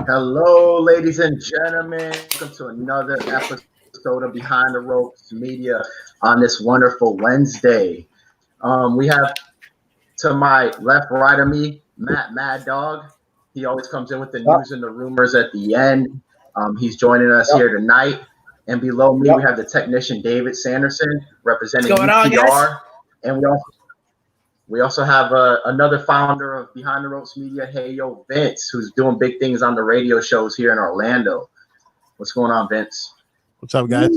Hello, ladies and gentlemen. Welcome to another episode of Behind the Ropes Media on this wonderful Wednesday. We have to my left, right of me, Maddog. He always comes in with the news and the rumors at the end. He's joining us here tonight. And below me, we have the technician, David Sanderson, representing UPR. And we also have another founder of Behind the Ropes Media, Vince, who's doing big things on the radio shows here in Orlando. What's going on, Vince? What's up, guys?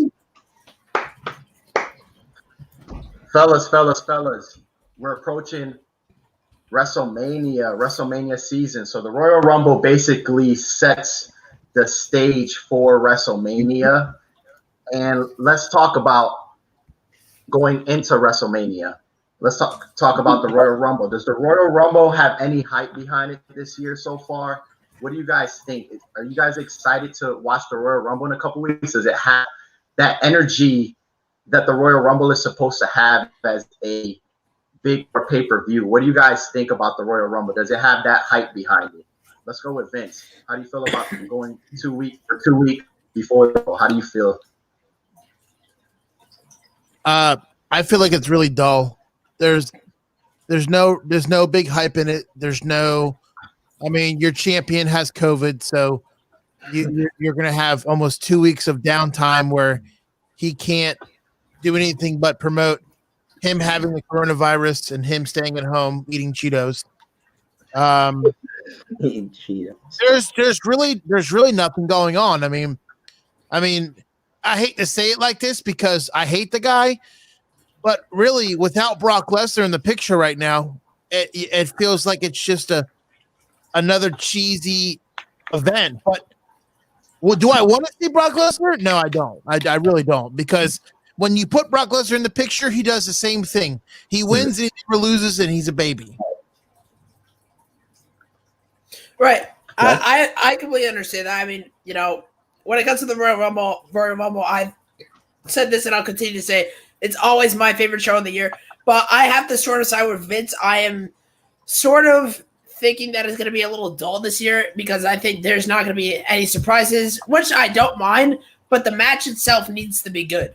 Fellas. We're approaching WrestleMania season. So the Royal Rumble basically sets the stage for WrestleMania. And let's talk about going into WrestleMania. Let's talk about the Royal Rumble. Does the Royal Rumble have any hype behind it this year so far? What do you guys think? Are you guys excited to watch the Royal Rumble in a couple weeks? Does it have that energy that the Royal Rumble is supposed to have as a big pay-per-view? What do you guys think about the Royal Rumble? Does it have that hype behind it? Let's go with Vince. How do you feel about going 2 weeks before? How do you feel? I feel like it's really dull. There's no big hype in it. Your champion has COVID, so you're going to have almost 2 weeks of downtime where he can't do anything but promote him having the coronavirus and him staying at home eating Cheetos. Eating Cheetos. There's really nothing going on. I mean, I hate to say it like this because I hate the guy. But really, without Brock Lesnar in the picture right now, it feels like it's just another cheesy event. But do I want to see Brock Lesnar? No, I don't. I really don't. Because when you put Brock Lesnar in the picture, he does the same thing. He wins and he never loses, and he's a baby. Right. I completely understand that. I mean, when it comes to the Royal Rumble, I've said this and I'll continue to say it. It's always my favorite show of the year, but I have to sort of side with Vince. I am sort of thinking that it's going to be a little dull this year because I think there's not going to be any surprises, which I don't mind, but the match itself needs to be good.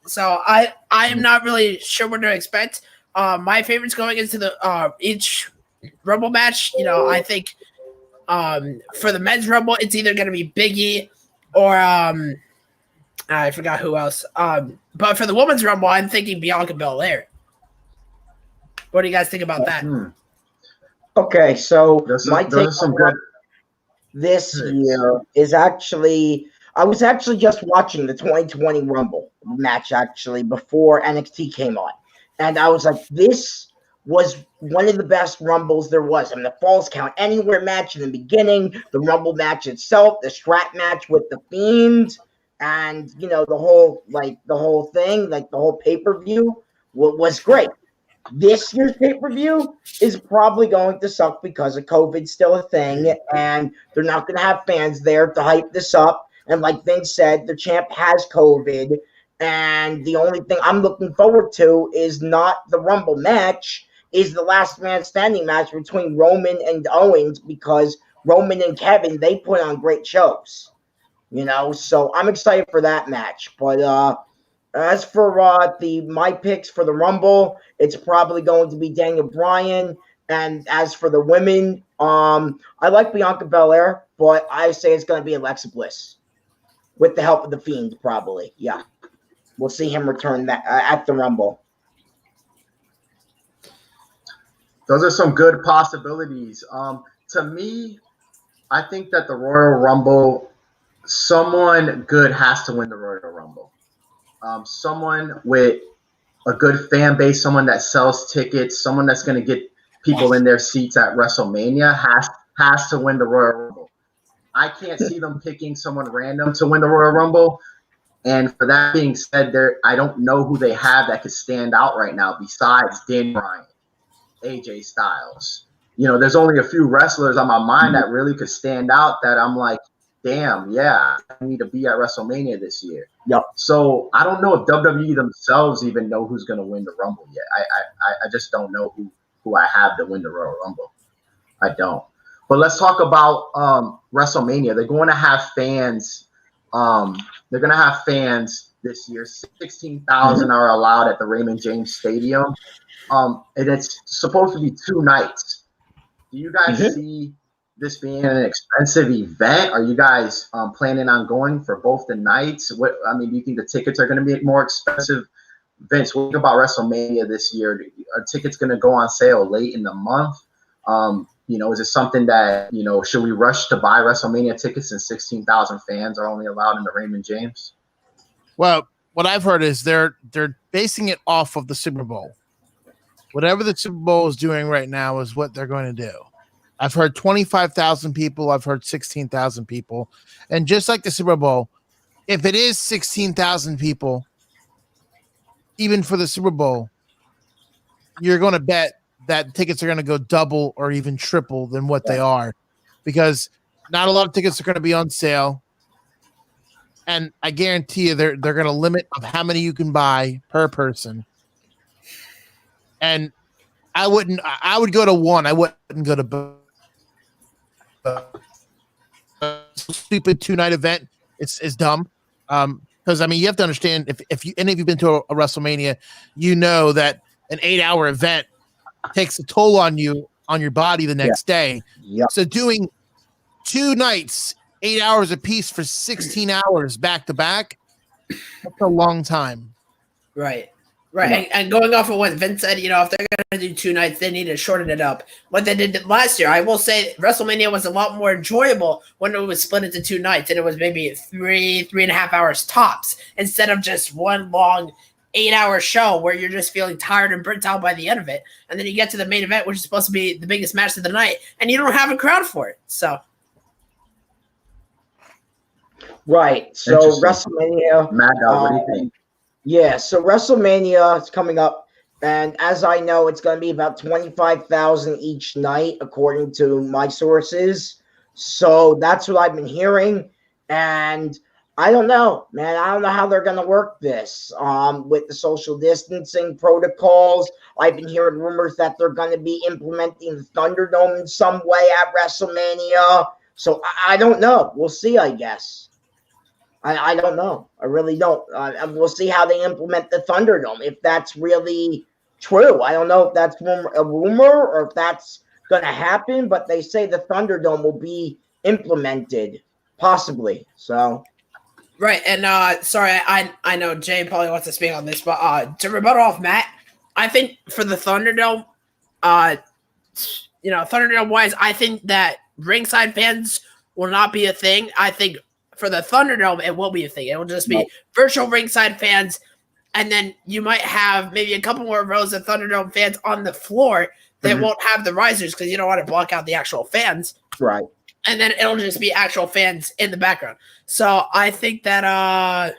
So I am not really sure what to expect. My favorites going into the each Rumble match, I think for the men's Rumble, it's either going to be Big E or I forgot who else. But for the women's Rumble, I'm thinking Bianca Belair. What do you guys think about that? Okay, so my take on this year is actually I was actually just watching the 2020 Rumble match actually before NXT came on. And I was like, this was one of the best Rumbles there was. I mean, the Falls Count Anywhere match in the beginning, the Rumble match itself, the strap match with the Fiend, and the whole thing, like the whole pay-per-view was great. This year's pay-per-view is probably going to suck because of COVID still a thing, and they're not going to have fans there to hype this up. And like Vince said, the champ has COVID, and the only thing I'm looking forward to is not the Rumble match, is the last man standing match between Roman and Owens, because Roman and Kevin, they put on great shows. So I'm excited for that match. But as for my picks for the Rumble, it's probably going to be Daniel Bryan. And as for the women, I like Bianca Belair, but I say it's going to be Alexa Bliss with the help of the Fiend, probably. Yeah, we'll see him return at the Rumble. Those are some good possibilities. To me, I think that the Royal Rumble, someone good has to win the Royal Rumble. Someone with a good fan base, someone that sells tickets, someone that's going to get people in their seats at WrestleMania has to win the Royal Rumble. I can't see them picking someone random to win the Royal Rumble. And for that being said, I don't know who they have that could stand out right now besides Dan Bryan, AJ Styles. There's only a few wrestlers on my mind that really could stand out that I'm like, damn, yeah, I need to be at WrestleMania this year. Yep. So I don't know if WWE themselves even know who's going to win the Rumble yet. I just don't know who I have to win the Royal Rumble. I don't. But let's talk about WrestleMania. They're going to have fans. They're going to have fans this year. 16,000 are allowed at the Raymond James Stadium. And it's supposed to be 2 nights. Do you guys see this being an expensive event? Are you guys planning on going for both the nights? Do you think the tickets are going to be more expensive? Vince, what do you think about WrestleMania this year? Are tickets going to go on sale late in the month? Is it something that, should we rush to buy WrestleMania tickets and 16,000 fans are only allowed in the Raymond James? Well, what I've heard is they're basing it off of the Super Bowl. Whatever the Super Bowl is doing right now is what they're going to do. I've heard 25,000 people. I've heard 16,000 people. And just like the Super Bowl, if it is 16,000 people, even for the Super Bowl, you're going to bet that tickets are going to go double or even triple than what they are, because not a lot of tickets are going to be on sale. And I guarantee you they're going to limit of how many you can buy per person. And I would go to 1. I wouldn't go to stupid 2-night event. It's dumb. Because you have to understand, if any of you've been to a WrestleMania, you know that an 8-hour event takes a toll on you, on your body the next day. Yep. So doing 2 nights, 8 hours apiece for 16 hours back to back, that's a long time. Right. And going off of what Vince said, if they're going to do 2 nights, they need to shorten it up. What they did last year, I will say WrestleMania was a lot more enjoyable when it was split into 2 nights, and it was maybe 3.5 hours tops, instead of just one long 8-hour show where you're just feeling tired and burnt out by the end of it. And then you get to the main event, which is supposed to be the biggest match of the night, and you don't have a crowd for it. So. Right. So WrestleMania. Maddog, what do you think? Yeah, so WrestleMania is coming up, and as I know, it's going to be about 25,000 each night, according to my sources. So that's what I've been hearing, and I don't know, man. I don't know how they're going to work this with the social distancing protocols. I've been hearing rumors that they're going to be implementing the Thunderdome in some way at WrestleMania. So I don't know. We'll see, I guess. I don't know. I really don't. We'll see how they implement the Thunderdome, if that's really true. I don't know if that's a rumor or if that's going to happen, but they say the Thunderdome will be implemented, possibly. So, right. And sorry, I know Jay probably wants to speak on this, but to rebuttal off Matt, I think for the Thunderdome, Thunderdome wise, I think that ringside fans will not be a thing. I think for the Thunderdome, it will be a thing. It will just be virtual ringside fans, and then you might have maybe a couple more rows of Thunderdome fans on the floor that won't have the risers because you don't want to block out the actual fans. Right. And then it'll just be actual fans in the background. So I think that,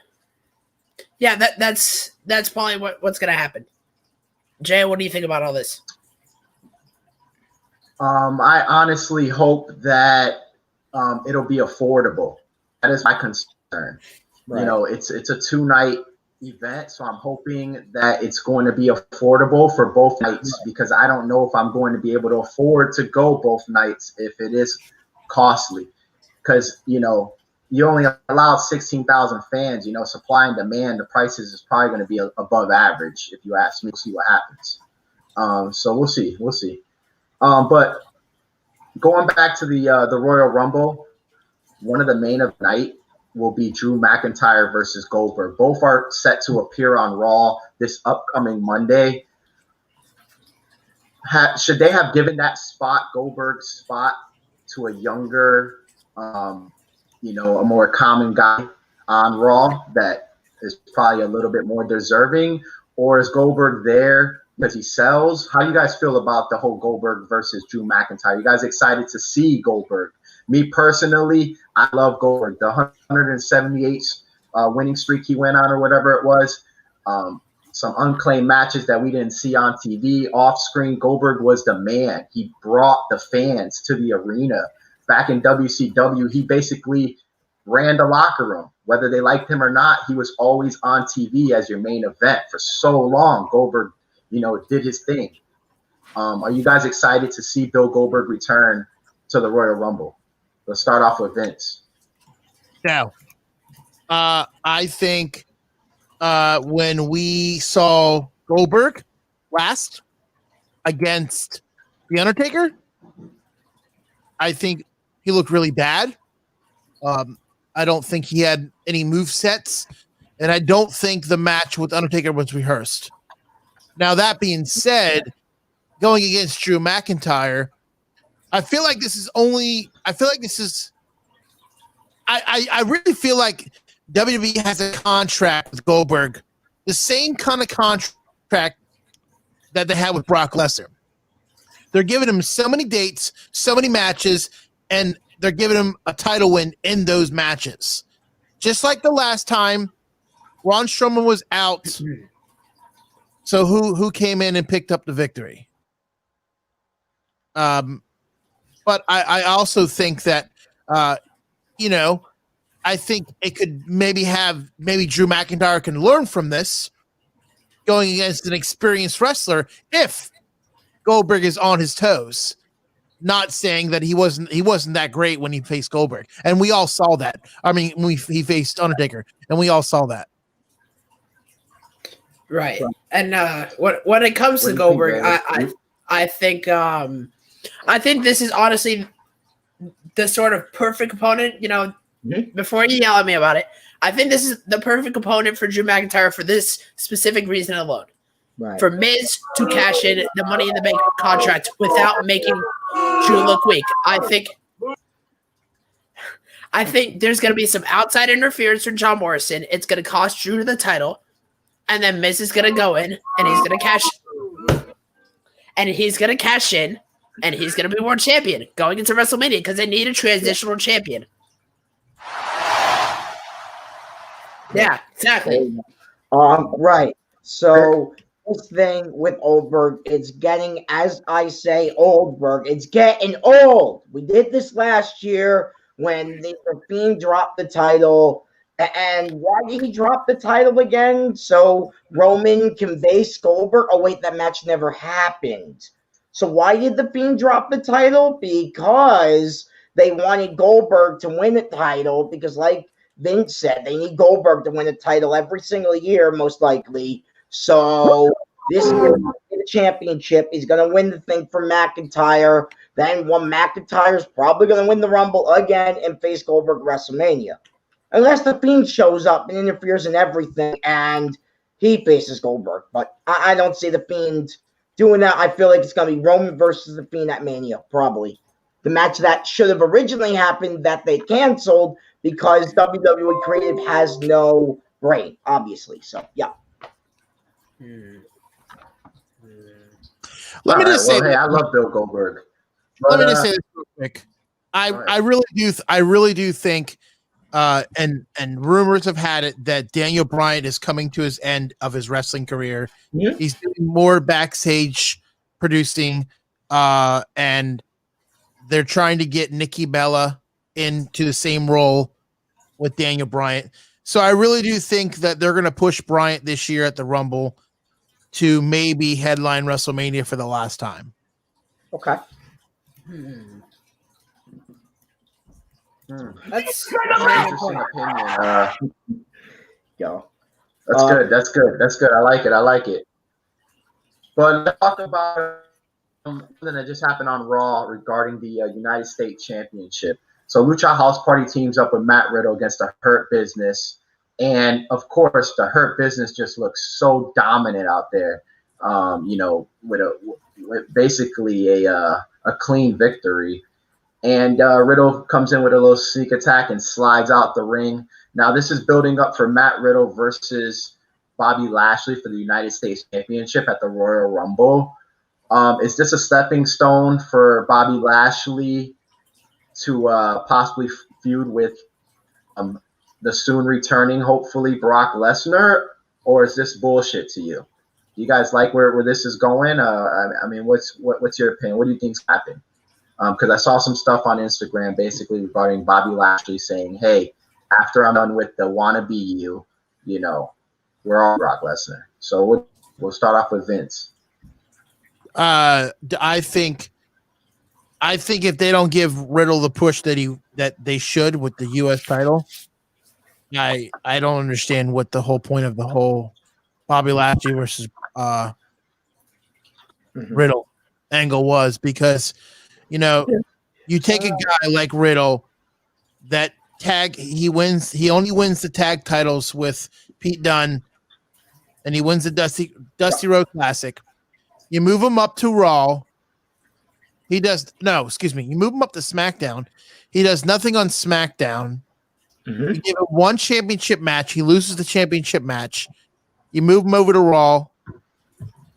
that's probably what's going to happen. Jay, what do you think about all this? I honestly hope that it'll be affordable. That is my concern. Right. It's a 2-night event, so I'm hoping that it's going to be affordable for both nights, because I don't know if I'm going to be able to afford to go both nights if it is costly. Because, you only allow 16,000 fans, supply and demand, the prices is probably going to be above average, if you ask me. We'll see what happens. So we'll see. But going back to the Royal Rumble, one of the main of the night will be Drew McIntyre versus Goldberg. Both are set to appear on Raw this upcoming Monday. Should they have given that spot, Goldberg's spot, to a younger, a more common guy on Raw that is probably a little bit more deserving? Or is Goldberg there because he sells? How do you guys feel about the whole Goldberg versus Drew McIntyre? You guys excited to see Goldberg? Me personally, I love Goldberg. The 178 winning streak he went on, or whatever it was, some unclaimed matches that we didn't see on TV, off screen. Goldberg was the man. He brought the fans to the arena. Back in WCW, he basically ran the locker room. Whether they liked him or not, he was always on TV as your main event for so long. Goldberg, did his thing. Are you guys excited to see Bill Goldberg return to the Royal Rumble? Let's start off with Vince. Now, I think when we saw Goldberg last against The Undertaker, I think he looked really bad. I don't think he had any movesets, and I don't think the match with Undertaker was rehearsed. Now, that being said, going against Drew McIntyre, I really feel like WWE has a contract with Goldberg, the same kind of contract that they had with Brock Lesnar. They're giving him so many dates, so many matches, and they're giving him a title win in those matches. Just like the last time, Braun Strowman was out. So who came in and picked up the victory? But I also think that, I think it could maybe Drew McIntyre can learn from this going against an experienced wrestler if Goldberg is on his toes. Not saying that he wasn't that great when he faced Goldberg, and we all saw that. I mean, he faced Undertaker, and we all saw that. Right. And when it comes to Goldberg, I think this is honestly the sort of perfect opponent. Before you yell at me about it, I think this is the perfect opponent for Drew McIntyre for this specific reason alone. Right. For Miz to cash in the Money in the Bank contract without making Drew look weak. I think there's going to be some outside interference from John Morrison. It's going to cost Drew the title, and then Miz is going to go in and he's going to cash in, and he's going to be world champion going into WrestleMania because they need a transitional champion. Yeah, exactly. Right. So this thing with Goldberg, it's getting, as I say, Goldberg, it's getting old. We did this last year when the Fiend dropped the title. And why did he drop the title again? So Roman can base Goldberg. Oh, wait, that match never happened. So why did the Fiend drop the title? Because they wanted Goldberg to win the title because, like Vince said, they need Goldberg to win the title every single year, most likely. So this year, the championship, he's going to win the thing for McIntyre. Then McIntyre's probably going to win the Rumble again and face Goldberg at WrestleMania. Unless the Fiend shows up and interferes in everything and he faces Goldberg. But I don't see the Fiend doing that. I feel like it's going to be Roman versus the Fiend at Mania, probably. The match that should have originally happened that they canceled because WWE Creative has no brain, obviously. So, yeah. Let me just say, hey, I love Bill Goldberg. Let me just say this real quick. I really do think, and rumors have had it that Daniel Bryan is coming to his end of his wrestling career. Yeah. He's doing more backstage producing, and they're trying to get Nikki Bella into the same role with Daniel Bryan. So I really do think that they're going to push Bryant this year at the Rumble to maybe headline WrestleMania for the last time. Okay. That's Interesting opinion. Go. That's good. That's good. That's good. I like it. But let's talk about something that just happened on Raw regarding the United States Championship. So Lucha House Party teams up with Matt Riddle against the Hurt Business. And, of course, the Hurt Business just looks so dominant out there, with basically a clean victory. And Riddle comes in with a little sneak attack and slides out the ring. Now, this is building up for Matt Riddle versus Bobby Lashley for the United States Championship at the Royal Rumble. Is this a stepping stone for Bobby Lashley to possibly feud with the soon returning, hopefully, Brock Lesnar? Or is this bullshit to you? Do you guys like where this is going? I mean, what's your opinion? What do you think's happened? Because I saw some stuff on Instagram basically regarding Bobby Lashley saying, hey, after I'm done with the wannabe you, we're all Brock Lesnar. So we'll start off with Vince. I think I think if they don't give Riddle the push that they should with the U.S. title, I don't understand what the whole point of the whole Bobby Lashley versus Riddle angle was, because you take a guy like Riddle that he only wins the tag titles with Pete Dunne, and he wins the Dusty Road Classic. You move him up to Raw. You move him up to SmackDown. He does nothing on SmackDown. You give him one championship match. He loses the championship match. You move him over to Raw,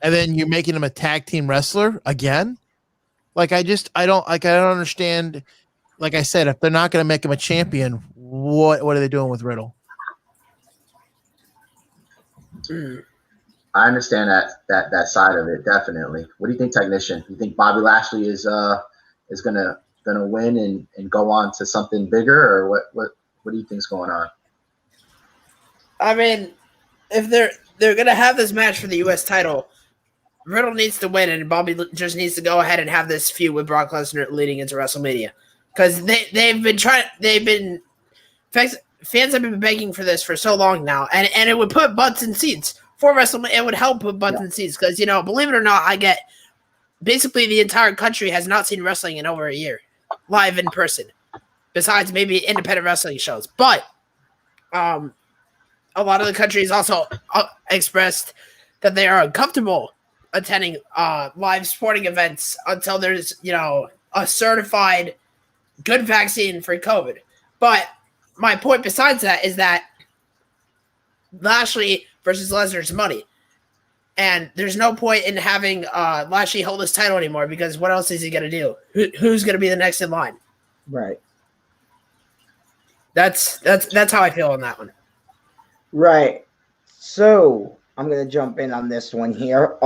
and then you're making him a tag team wrestler again. Like, I don't understand. Like I said, if they're not going to make him a champion, what are they doing with Riddle? I understand that side of it, definitely. What do you think, Technician? You think Bobby Lashley is gonna win and go on to something bigger, or what do you think's going on? I mean, if they're gonna have this match for the U.S. title, Riddle needs to win, and Bobby just needs to go ahead and have this feud with Brock Lesnar leading into WrestleMania, because fans have been begging for this for so long now, and it would put butts in seats for WrestleMania. It would help put butts in seats, because believe it or not, basically the entire country has not seen wrestling in over a year, live in person, besides maybe independent wrestling shows. But a lot of the countries also expressed that they are uncomfortable attending live sporting events until there's a certified good vaccine for COVID. But my point besides that is that Lashley versus Lesnar's money, and there's no point in having Lashley hold his title anymore, because what else is he gonna do? Who's gonna be the next in line? Right. That's how I feel on that one. Right. So I'm going to jump in on this one here.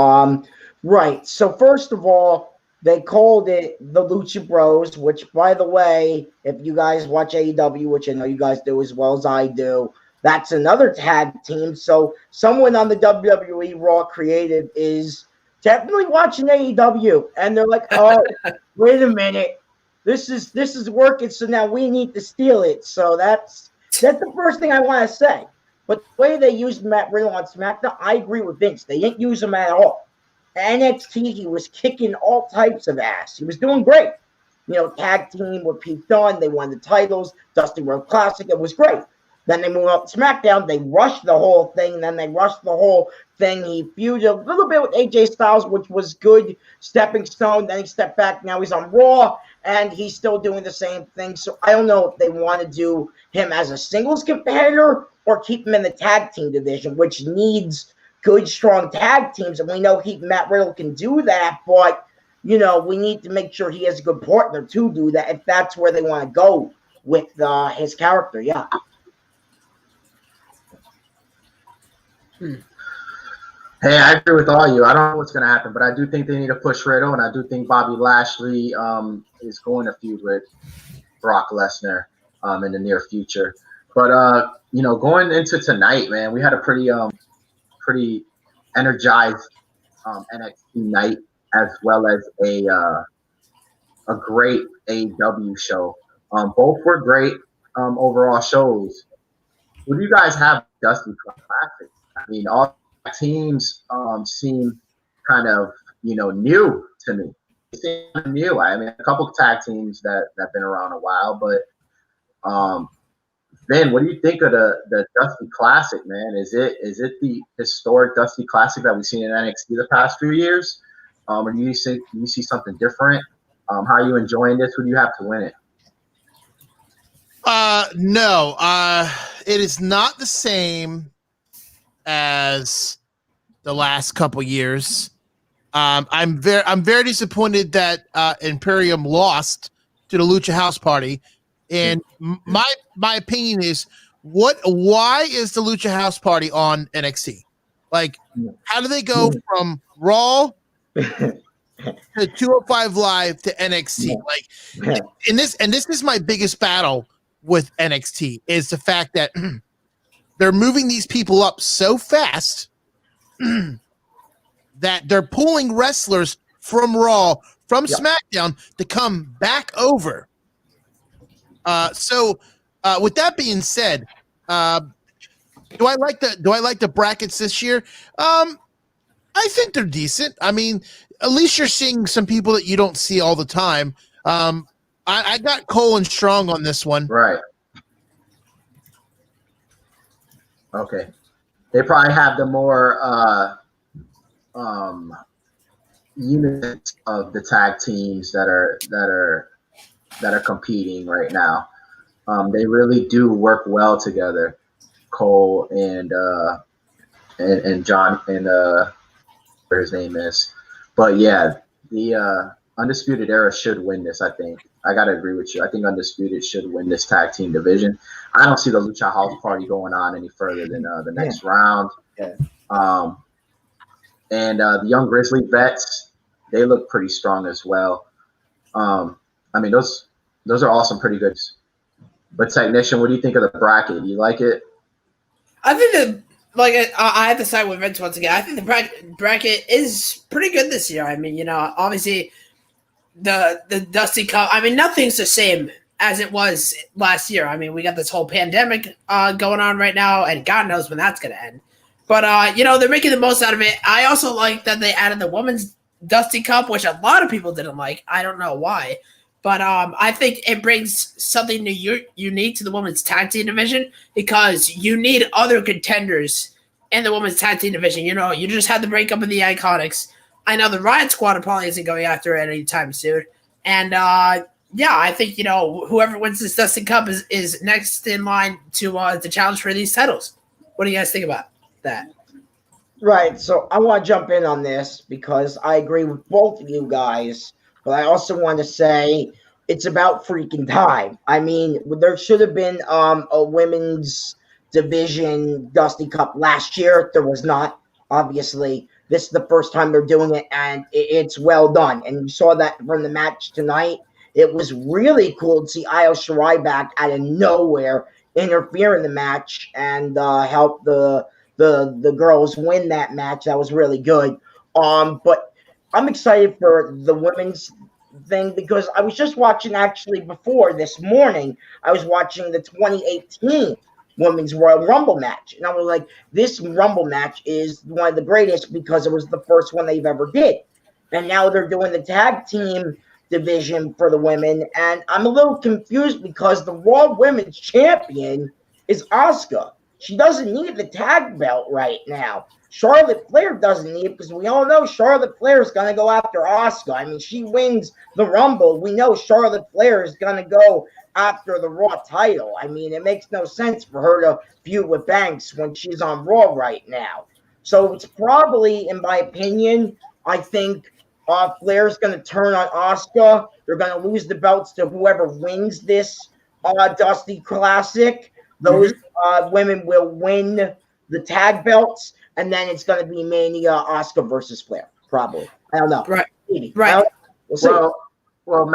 Right. So first of all, they called it the Lucha Bros, which, by the way, if you guys watch AEW, which I know you guys do as well as I do, that's another tag team. So someone on the WWE Raw Creative is definitely watching AEW, and they're like, "Oh, wait a minute, this is working. So now we need to steal it." So that's the first thing I want to say. But the way they used Matt Riddle on SmackDown, I agree with Vince. They didn't use him at all. NXT, he was kicking all types of ass. He was doing great. Tag team with Pete Dunne. They won the titles. Dusty Road Classic. It was great. Then they moved up to SmackDown. They rushed the whole thing. Then they rushed the whole thing. He feuded a little bit with AJ Styles, which was good. Stepping stone. Then he stepped back. Now he's on Raw, and he's still doing the same thing. So I don't know if they want to do him as a singles competitor or keep him in the tag team division, which needs good, strong tag teams. And we know Matt Riddle can do that, but, we need to make sure he has a good partner to do that if that's where they want to go with his character. Yeah. Hey, I agree with all you. I don't know what's going to happen, but I do think they need to push Riddle, and I do think Bobby Lashley is going to feud with Brock Lesnar in the near future. But going into tonight, man, we had a pretty energized NXT night, as well as a great AEW show. Both were great overall shows. What do you guys have Dusty Classic? I mean, all teams seem kind of new to me. They seem new. I mean, a couple of tag teams that have been around a while, but Ben, what do you think of the Dusty Classic, man? Is it the historic Dusty Classic that we've seen in NXT the past few years? Or do you see something different? How are you enjoying this? Who do you have to win it? No, it is not the same as the last couple years. I'm very disappointed that Imperium lost to the Lucha House Party. And my opinion is, why is the Lucha House Party on NXT? Like, how do they go from Raw to 205 Live to NXT? Like, and this is my biggest battle with NXT, is the fact that they're moving these people up so fast that they're pulling wrestlers from Raw from SmackDown to come back over. So with that being said, do I like the brackets this year? I think they're decent. I mean, at least you're seeing some people that you don't see all the time. I got Cole and Strong on this one. Right. Okay. They probably have the more units of the tag teams that are competing right now. They really do work well together, Cole and John and whatever his name is. But yeah, the Undisputed Era should win this. I think I gotta agree with you. I think Undisputed should win this tag team division. I don't see the Lucha House Party going on any further than the next round. Yeah. And the Young Grizzly Vets, they look pretty strong as well. I mean, those are all some pretty good. But Technician, what do you think of the bracket? Do you like it? I think I have to side with Vince once again. I think the bracket is pretty good this year. I mean, obviously the Dusty Cup. I mean, nothing's the same as it was last year. I mean, we got this whole pandemic going on right now, and God knows when that's going to end. But, they're making the most out of it. I also like that they added the Women's Dusty Cup, which a lot of people didn't like. I don't know why. But I think it brings something new, unique to the women's tag team division because you need other contenders in the women's tag team division. You just had the breakup of the Iconics. I know the Riot Squad probably isn't going after it anytime soon. And, I think, whoever wins this Dusty Cup is next in line to challenge for these titles. What do you guys think about that? Right. So I want to jump in on this because I agree with both of you guys. But I also want to say it's about freaking time. I mean, there should have been a women's division Dusty Cup last year. There was not, obviously. This is the first time they're doing it, and it's well done. And you saw that from the match tonight. It was really cool to see Io Shirai back out of nowhere, interfere in the match, and help the girls win that match. That was really good. But I'm excited for the women's thing because I was just watching actually before this morning. I was watching the 2018 Women's Royal Rumble match. And I was like, this Rumble match is one of the greatest because it was the first one they've ever did. And now they're doing the tag team division for the women. And I'm a little confused because the Raw Women's Champion is Asuka. She doesn't need the tag belt right now. Charlotte Flair doesn't need it because we all know Charlotte Flair is going to go after Asuka. I mean, she wins the Rumble. We know Charlotte Flair is going to go after the Raw title. I mean, it makes no sense for her to feud with Banks when she's on Raw right now. So it's probably, in my opinion, I think Flair's going to turn on Asuka. They're going to lose the belts to whoever wins this Dusty Classic. Those women will win the tag belts. And then it's going to be Mania, Asuka versus Flair, probably. I don't know. Right. Maybe. Right. We'll see. Well,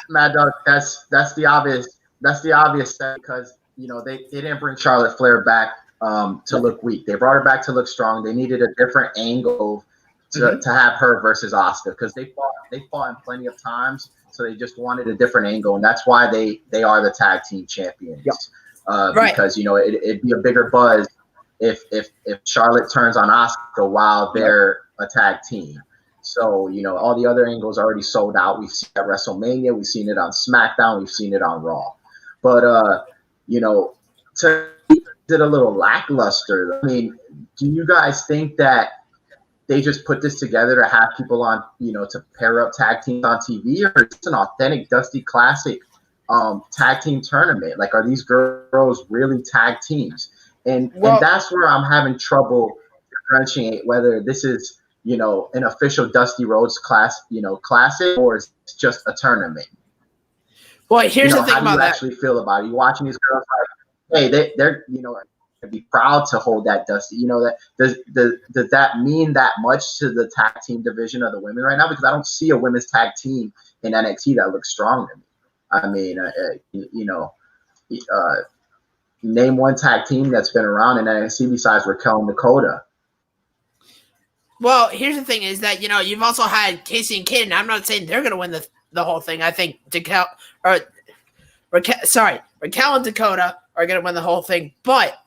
Mad Dog, that's the obvious step because they didn't bring Charlotte Flair back to look weak. They brought her back to look strong. They needed a different angle to have her versus Asuka because they fought in plenty of times, so they just wanted a different angle, and that's why they are the tag team champions. Yep. Because it'd be a bigger buzz if Charlotte turns on Asuka while they're a tag team. So, all the other angles are already sold out. We've seen it at WrestleMania. We've seen it on SmackDown. We've seen it on Raw. But, to keep it a little lackluster, I mean, do you guys think that they just put this together to have people on, to pair up tag teams on TV, or is it an authentic Dusty Classic tag team tournament? Like, are these girls really tag teams? And that's where I'm having trouble differentiate whether this is, an official Dusty Rhodes classic, or is it just a tournament? Well, here's the thing about that. How do you actually feel about it? You watching these girls like, hey, they're be proud to hold that Dusty. Does that mean that much to the tag team division of the women right now? Because I don't see a women's tag team in NXT that looks strong to me. I mean, name one tag team that's been around in NXT besides Raquel and Dakota. Well, here's the thing: is that you've also had Casey and Kane. I'm not saying they're going to win the whole thing. I think Raquel and Dakota are going to win the whole thing. But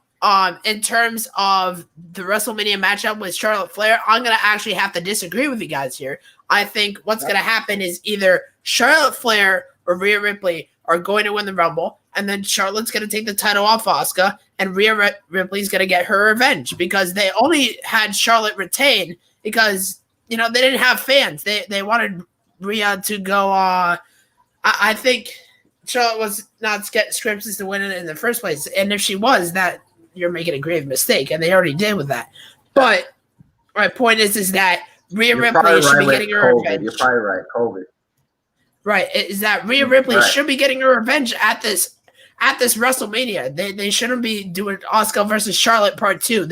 in terms of the WrestleMania matchup with Charlotte Flair, I'm going to actually have to disagree with you guys here. I think what's going to happen is either Charlotte Flair or Rhea Ripley are going to win the Rumble, and then Charlotte's going to take the title off Asuka, and Rhea Ripley's going to get her revenge because they only had Charlotte retain because, they didn't have fans. They wanted Rhea to go. I think Charlotte was not scripted to win it in the first place, and if she was, that you're making a grave mistake, and they already did with that. But my point is that Rhea Ripley should be getting her revenge. You're probably right, COVID. Right, is that Rhea Ripley should be getting her revenge at this WrestleMania. They shouldn't be doing Asuka versus Charlotte Part 2.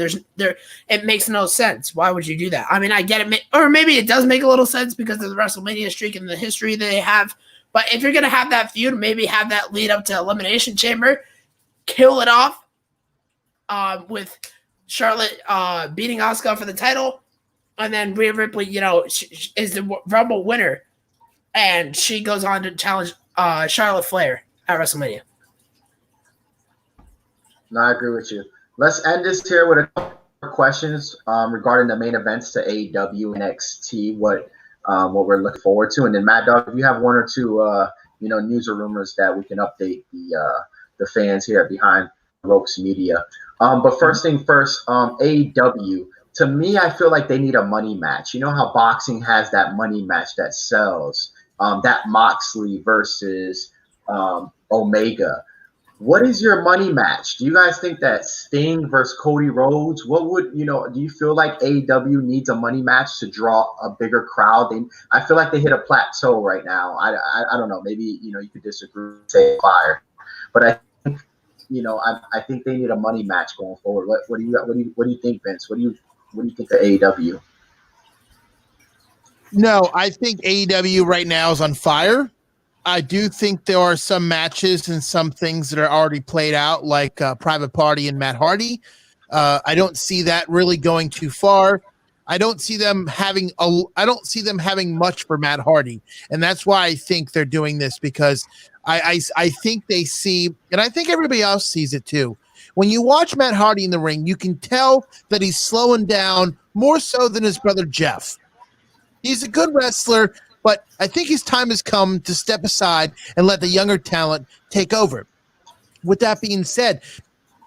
It makes no sense. Why would you do that? I mean, I get it, or maybe it does make a little sense because of the WrestleMania streak and the history that they have. But if you're gonna have that feud, maybe have that lead up to Elimination Chamber, kill it off with Charlotte beating Asuka for the title, and then Rhea Ripley, is the Rumble winner. And she goes on to challenge Charlotte Flair at WrestleMania. No, I agree with you. Let's end this here with a couple of questions regarding the main events to AEW and NXT, what we're looking forward to. And then, Maddog, if you have one or two news or rumors that we can update the fans here behind Ropes Media. But first thing first, AEW. To me, I feel like they need a money match. You know how boxing has that money match that sells? That Moxley versus Omega. What is your money match? Do you guys think that Sting versus Cody Rhodes? What would do you feel like AEW needs a money match to draw a bigger crowd? I feel like they hit a plateau right now. I don't know. Maybe you could disagree, say fire, but I think I think they need a money match going forward. What do you think, Vince? What do you think of AEW? No, I think AEW right now is on fire. I do think there are some matches and some things that are already played out, like Private Party and Matt Hardy. I don't see that really going too far. I don't see them having much for Matt Hardy, and that's why I think they're doing this because I think they see, and I think everybody else sees it too. When you watch Matt Hardy in the ring, you can tell that he's slowing down more so than his brother Jeff. He's a good wrestler, but I think his time has come to step aside and let the younger talent take over. With that being said,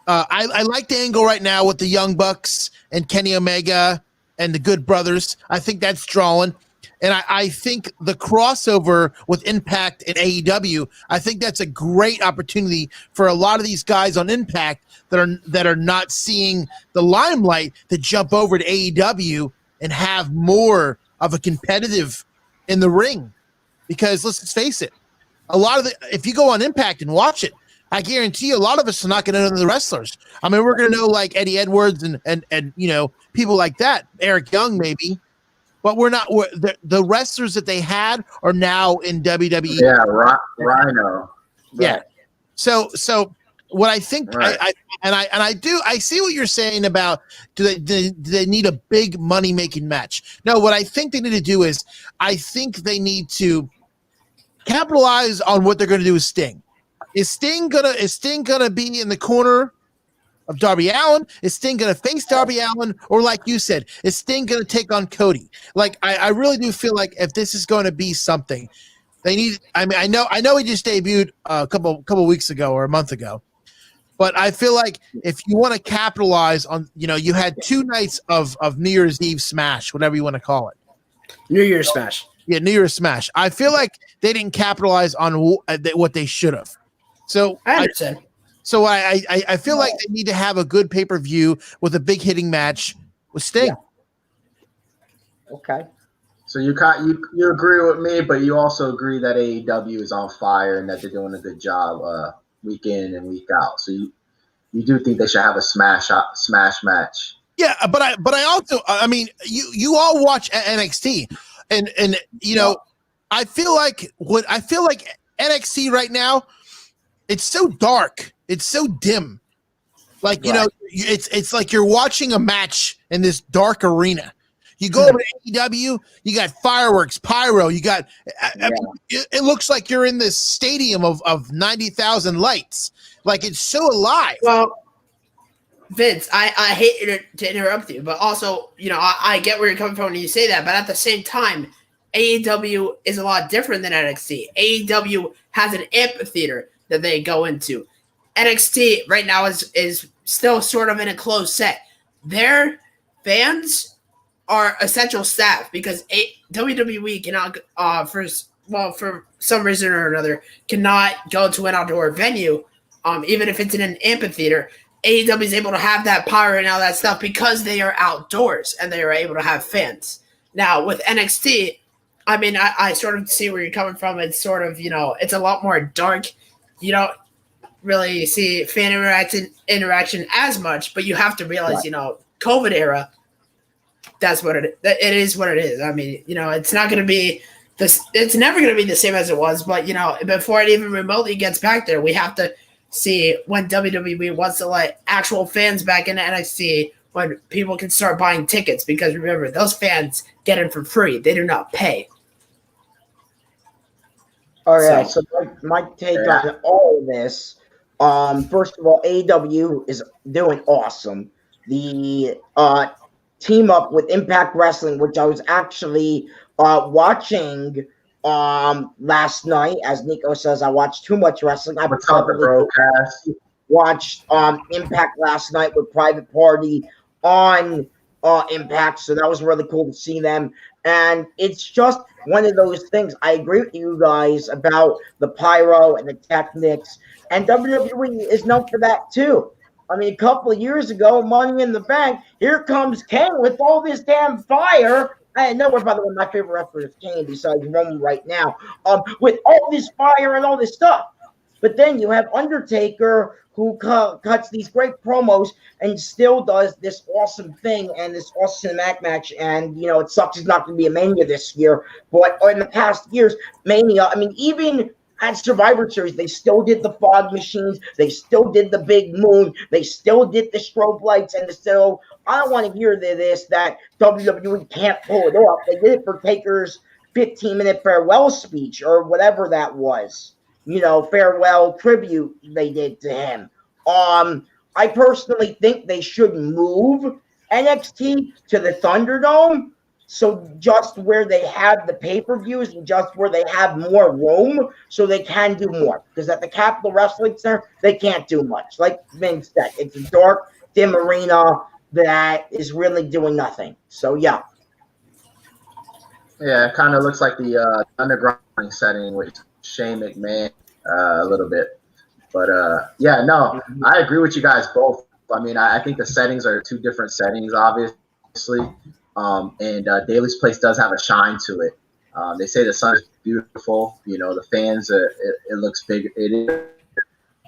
I like the angle right now with the Young Bucks and Kenny Omega and the Good Brothers. I think that's drawing. And I think the crossover with Impact and AEW, I think that's a great opportunity for a lot of these guys on Impact that are not seeing the limelight to jump over to AEW and have more of a competitive in the ring. Because let's face it, if you go on Impact and watch it, I guarantee you a lot of us are not going to know the wrestlers. I mean, we're going to know like Eddie Edwards and people like that, Eric Young maybe. But the wrestlers that they had are now in WWE. Yeah, Rhino. Yeah. So what I think, right. I see what you're saying about do they need a big money making match? No, what I think they need to do is I think they need to capitalize on what they're going to do with Sting. Is Sting gonna be in the corner of Darby Allin? Is Sting going to face Darby Allin? Or like you said, is Sting going to take on Cody? Like, I really do feel like if this is going to be something, they need – I mean, I know he just debuted a couple weeks ago or a month ago, but I feel like if you want to capitalize on – you had 2 nights of New Year's Eve Smash, whatever you want to call it. New Year's Smash. Yeah, New Year's Smash. I feel like they didn't capitalize on what they should have. So I understand. So I feel like they need to have a good pay-per-view with a big hitting match with Sting. Yeah. Okay. So you agree with me, but you also agree that AEW is on fire and that they're doing a good job week in and week out. So you do think they should have a smash match. Yeah, but I also you all watch NXT and I feel like NXT right now, it's so dark. It's so dim. Like, right. It's like you're watching a match in this dark arena. You go over to AEW, you got fireworks, pyro. You got. I mean, it looks like you're in this stadium of 90,000 lights. Like it's so alive. Well, Vince, I hate to interrupt you, but also, I get where you're coming from when you say that, but at the same time, AEW is a lot different than NXT. AEW has an amphitheater that they go into. NXT right now is still sort of in a closed set. Their fans are essential staff because WWE cannot, for some reason or another, cannot go to an outdoor venue, even if it's in an amphitheater. AEW is able to have that power and all that stuff because they are outdoors and they are able to have fans. Now, with NXT, I mean, I sort of see where you're coming from. It's sort of, it's a lot more dark. You don't really see fan interaction as much, but you have to realize, COVID era, that's what it is what it is. I mean, it's not going to be this. It's never going to be the same as it was, but, before it even remotely gets back there, we have to see when WWE wants to let actual fans back into NXT when people can start buying tickets, because remember, those fans get in for free. They do not pay. All right, so my take on all of this, first of all, AEW is doing awesome. The team up with Impact Wrestling, which I was actually watching last night. As Nico says, I watched too much wrestling. I probably watched Impact last night with Private Party on Impact, so that was really cool to see them. And it's just one of those things. I agree with you guys about the pyro and the techniques, and WWE is known for that too. I mean, a couple of years ago, Money in the Bank, here comes Kane with all this damn fire. I know, by the way, my favorite wrestler is Kane besides Roman right now, with all this fire and all this stuff. But then you have Undertaker, who cuts these great promos and still does this awesome thing and this awesome cinematic match. And, it sucks it's not going to be a Mania this year. But in the past years, Mania, I mean, even at Survivor Series, they still did the fog machines. They still did the big moon. They still did the strobe lights. And still, I don't want to hear this, that WWE can't pull it off. They did it for Taker's 15-minute farewell speech or whatever that was. Farewell tribute they did to him. I personally think they should move NXT to the Thunderdome, so just where they have the pay-per-views and just where they have more room, so they can do more. Because at the Capitol Wrestling Center, they can't do much. Like Vince said, it's a dark, dim arena that is really doing nothing. So, yeah. Yeah, it kind of looks like the underground setting with Shane McMahon a little bit. But, I agree with you guys both. I mean, I think the settings are two different settings, obviously. And Daly's Place does have a shine to it. They say the sun is beautiful. The fans, it looks big. It is.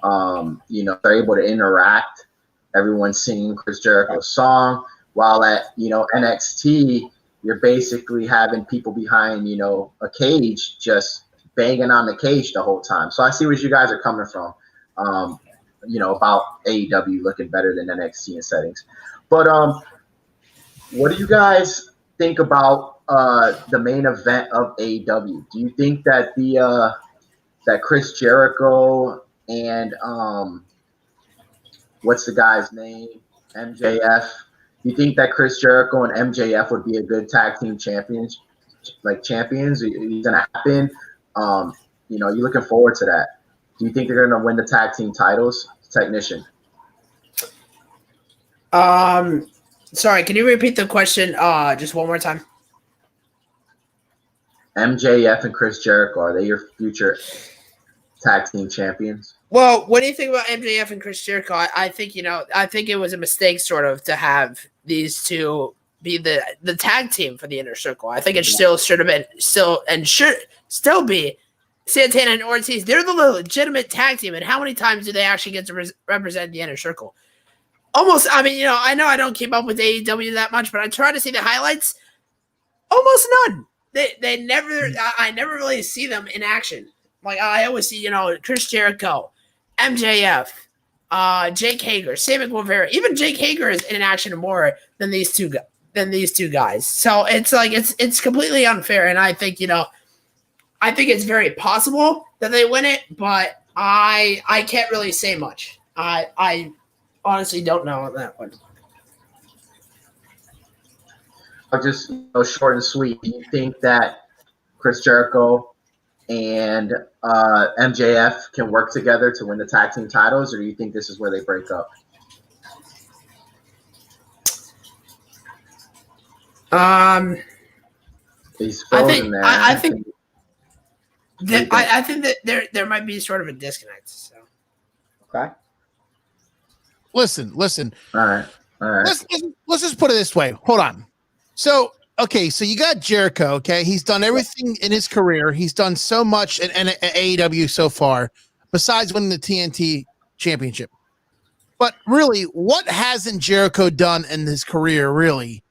They're able to interact. Everyone's singing Chris Jericho's song. While at, NXT, you're basically having people behind, a cage just banging on the cage the whole time. So I see where you guys are coming from, about AEW looking better than NXT in settings. But what do you guys think about the main event of AEW? Do you think that that Chris Jericho and what's the guy's name? MJF. Do you think that Chris Jericho and MJF would be a good tag team champions? Is it gonna happen? You're looking forward to that. Do you think they're gonna win the tag team titles? Technician. Sorry, can you repeat the question just one more time? MJF and Chris Jericho, are they your future tag team champions? Well, what do you think about MJF and Chris Jericho? I think I think it was a mistake sort of to have these two be the tag team for the Inner Circle. I think it still should have been should still be Santana and Ortiz. They're the legitimate tag team, and how many times do they actually get to represent the Inner Circle? Almost. I mean, I know I don't keep up with AEW that much, but I try to see the highlights. Almost none. They never. I never really see them in action. Like I always see, Chris Jericho, MJF, Jake Hager, Sammy Guevara. Even Jake Hager is in action more than these two than these two guys. So it's like it's completely unfair, and I think I think it's very possible that they win it, but I can't really say much. I honestly don't know on that one. I'll just short and sweet. Do you think that Chris Jericho and MJF can work together to win the tag team titles, or do you think this is where they break up? He's frozen there. I think that there might be sort of a disconnect. So. Okay. Listen. All right. Let's just put it this way. Hold on. So you got Jericho. Okay, he's done everything in his career. He's done so much in AEW so far, besides winning the TNT Championship. But really, what hasn't Jericho done in his career really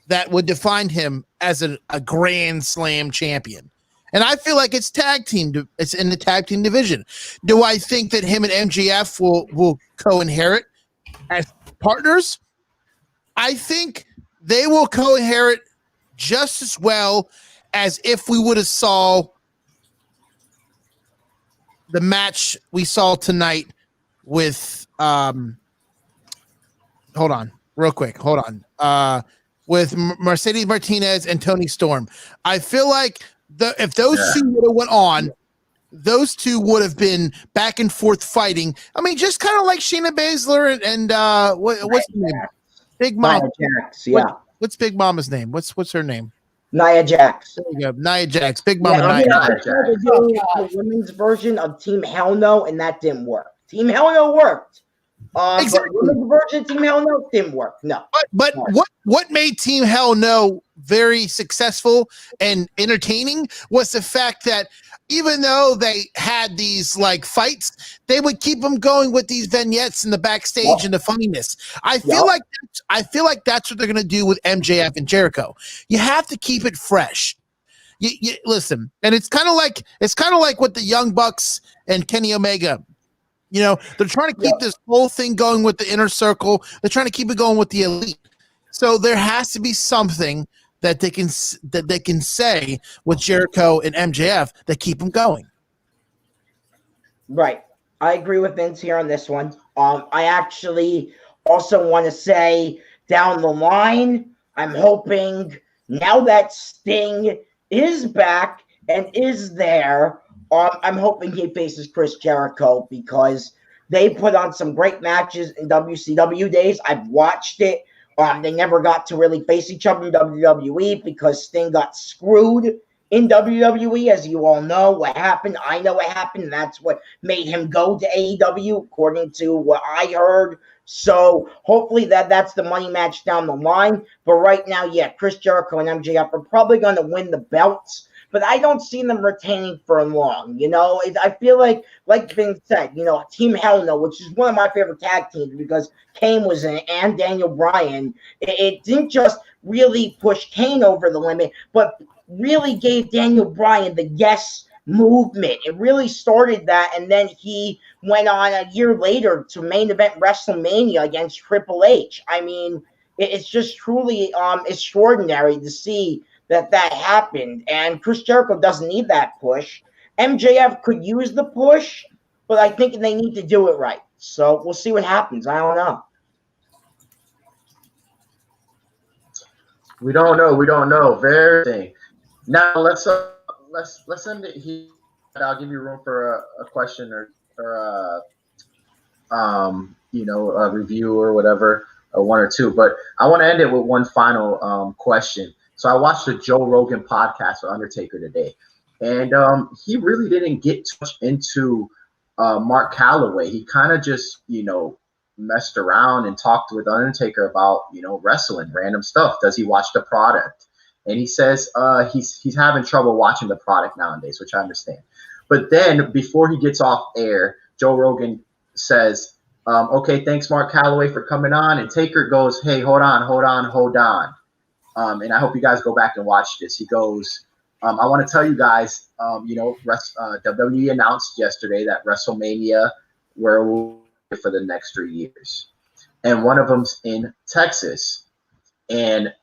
that would define him as a Grand Slam champion? And I feel like it's tag team. It's in the tag team division. Do I think that him and MJF will co-inherit as partners? I think they will co-inherit just as well as if we would have saw the match we saw tonight with hold on real quick. Hold on. With Mercedes Martinez and Tony Storm. I feel like if those two would have went on, those two would have been back and forth fighting. I mean, just kind of like Shayna Baszler and what's her name? Big Mama. Jax, yeah. What's Big Mama's name? What's her name? Nia Jax. There you go. Nia Jax. Big Mama Nia Jax. They're doing the women's version of Team Hell No, and that didn't work. Team Hell No worked. Exactly. But women's version of Team Hell No didn't work. No. But what made Team Hell No very successful and entertaining was the fact that even though they had these like fights, they would keep them going with these vignettes in the backstage and the funniness. I feel like that's what they're gonna do with MJF and Jericho. You have to keep it fresh. You listen, and it's kind of like with the Young Bucks and Kenny Omega. They're trying to keep this whole thing going with the Inner Circle. They're trying to keep it going with the Elite. So there has to be something that they can say with Jericho and MJF that keep them going. Right. I agree with Vince here on this one. I actually also want to say down the line, I'm hoping now that Sting is back and is there, I'm hoping he faces Chris Jericho because they put on some great matches in WCW days. I've watched it. They never got to really face each other in WWE because Sting got screwed in WWE, as you all know what happened. I know what happened, and that's what made him go to AEW, according to what I heard. So hopefully that's the money match down the line. But right now, Chris Jericho and MJF are probably going to win the belts. But I don't see them retaining for long. I feel like Vince said, Team Hell No, which is one of my favorite tag teams because Kane was in it and Daniel Bryan. It didn't just really push Kane over the limit, but really gave Daniel Bryan the guestt movement. It really started that, and then he went on a year later to main event WrestleMania against Triple H. I mean, it's just truly extraordinary to see that happened, and Chris Jericho doesn't need that push. MJF could use the push, but I think they need to do it right. So we'll see what happens. I don't know. We don't know. Very thing. Now let's end it here. I'll give you room for a question or a review or whatever, or one or two. But I want to end it with one final question. So I watched the Joe Rogan podcast with Undertaker today, and he really didn't get too much into Mark Calloway. He kind of just, messed around and talked with Undertaker about, wrestling, random stuff. Does he watch the product? And he says he's having trouble watching the product nowadays, which I understand. But then before he gets off air, Joe Rogan says, okay, thanks, Mark Calloway, for coming on. And Taker goes, hey, hold on. And I hope you guys go back and watch this. He goes, I want to tell you guys, WWE announced yesterday that WrestleMania we're for the next 3 years. And one of them's in Texas. And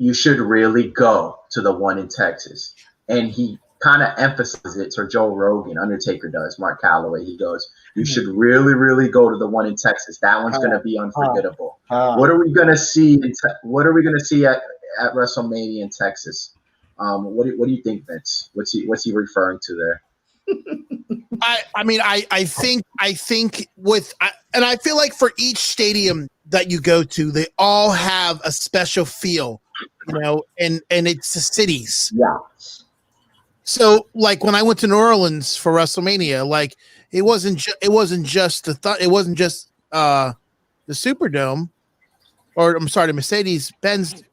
you should really go to the one in Texas. And he kind of emphasizes it to Joe Rogan, Undertaker does, Mark Calloway. He goes, you should really, really go to the one in Texas. That one's going to be unforgettable. What are we going to see? What are we going to see at WrestleMania in Texas? What do you think, Vince? What's he referring to there? I think and I feel like for each stadium that you go to, they all have a special feel, and it's the cities. Yeah. So like when I went to New Orleans for WrestleMania, like it wasn't just the Superdome, or I'm sorry, the Mercedes-Benz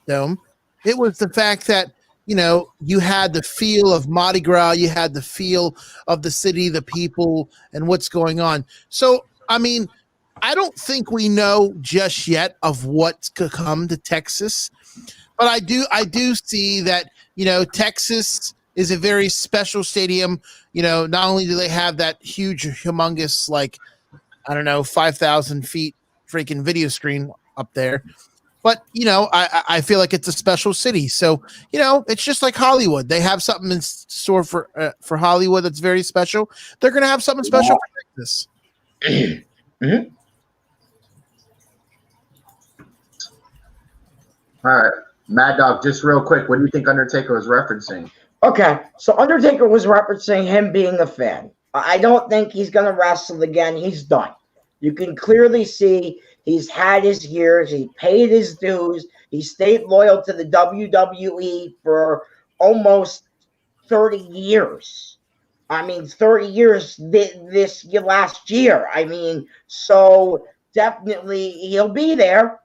Dome. It was the fact that you had the feel of Mardi Gras, you had the feel of the city, the people, and what's going on. So, I mean, I don't think we know just yet of what's to come to Texas, but I do see that, Texas is a very special stadium. Not only do they have that huge, humongous, 5,000 feet freaking video screen up there, but, I feel like it's a special city. So, it's just like Hollywood. They have something in store for Hollywood that's very special. They're going to have something special for Texas. Mm-hmm. All right. Maddog, just real quick, what do you think Undertaker was referencing? Okay, so Undertaker was referencing him being a fan. I don't think he's going to wrestle again. He's done. You can clearly see he's had his years. He paid his dues. He stayed loyal to the WWE for almost 30 years. 30 years this last year. So definitely he'll be there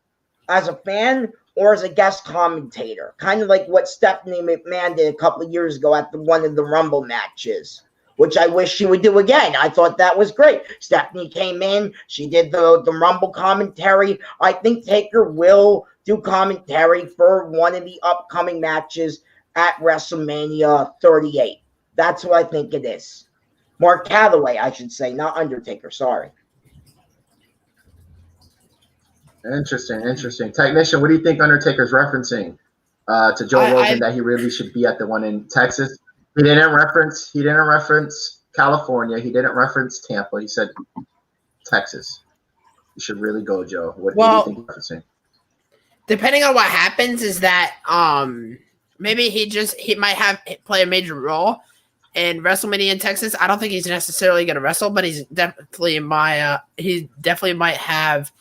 as a fan or as a guest commentator, kind of like what Stephanie McMahon did a couple of years ago at one of the Rumble matches, which I wish she would do again. I thought that was great. Stephanie came in. She did the Rumble commentary. I think Taker will do commentary for one of the upcoming matches at WrestleMania 38. That's what I think it is. Mark Calloway, I should say, not Undertaker. Sorry. Interesting. Technician, what do you think Undertaker's referencing to Joe Rogan that he really should be at the one in Texas? He didn't reference California. He didn't reference Tampa. He said Texas. You should really go, Joe. What do you think he's referencing? Depending on what happens is that maybe he might play a major role in WrestleMania in Texas. I don't think he's necessarily going to wrestle, but he definitely might have